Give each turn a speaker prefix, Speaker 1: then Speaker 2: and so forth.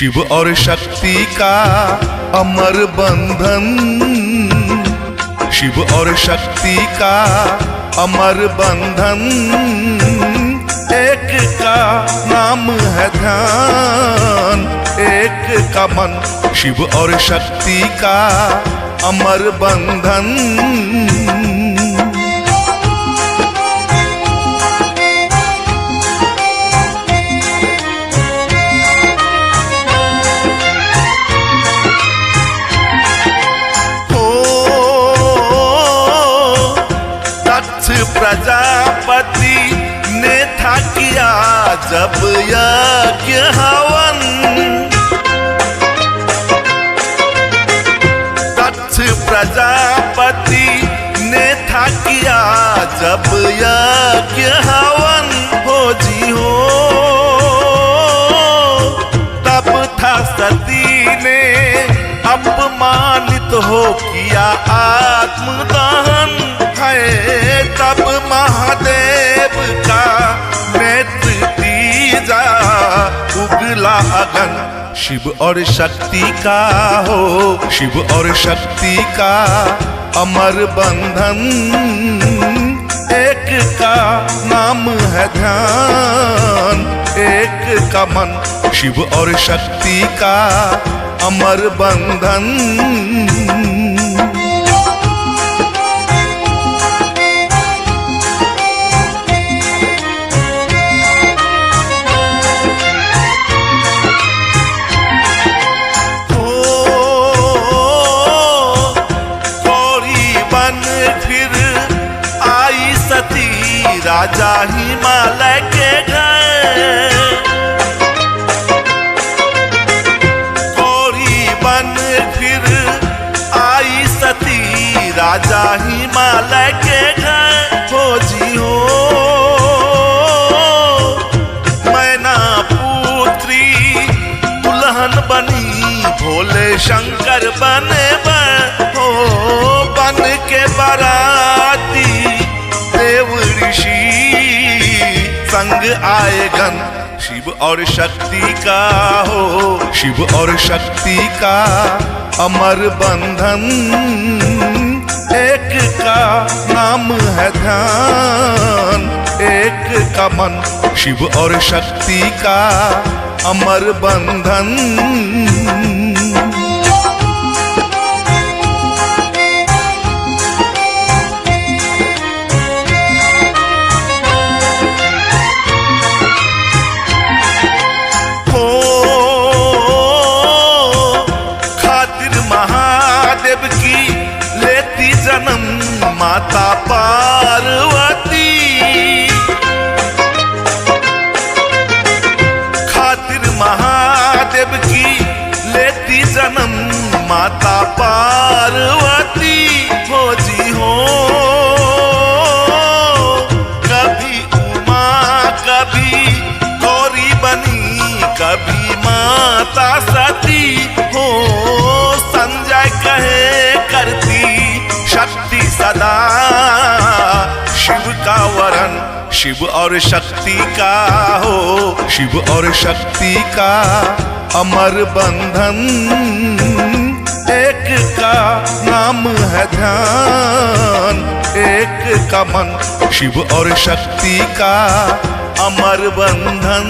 Speaker 1: शिव और शक्ति का अमर बंधन, शिव और शक्ति का अमर बंधन, एक का नाम है ध्यान, एक का मन, शिव और शक्ति का अमर बंधन। प्रजापति ने था किया जब यज्ञ हवन, दक्ष प्रजापति ने था किया जब यज्ञ हवन। हो जी हो तब था सती ने अपमानित हो किया आत्मदहन है, तब महादेव का नेत्र तीजा उगला अगन। शिव और शक्ति का हो, शिव और शक्ति का अमर बंधन, एक का नाम है ध्यान, एक का मन, शिव और शक्ति का अमर बंधन। राजा हिमालय के घर गौरी बन फिर आई सती, राजा हिमालय के घर। हो जी हो मैना पुत्री दुल्हन बनी, भोले शंकर बने हो बन के बाराती, देव ऋषि संग आएगन। शिव और शक्ति का हो, शिव और शक्ति का अमर बंधन, एक का नाम है ध्यान, एक का मन, शिव और शक्ति का अमर बंधन। माता पार्वती खातिर महादेव की लेती जन्म, माता पार्वती। हो जी हो कभी उमा कभी गौरी बनी, कभी माता सती। हो संजय कहे करती शक्ति सदा शिव का वरन, शिव और शक्ति का हो, शिव और शक्ति का अमर बंधन, एक का नाम है ध्यान, एक का मन, शिव और शक्ति का अमर बंधन।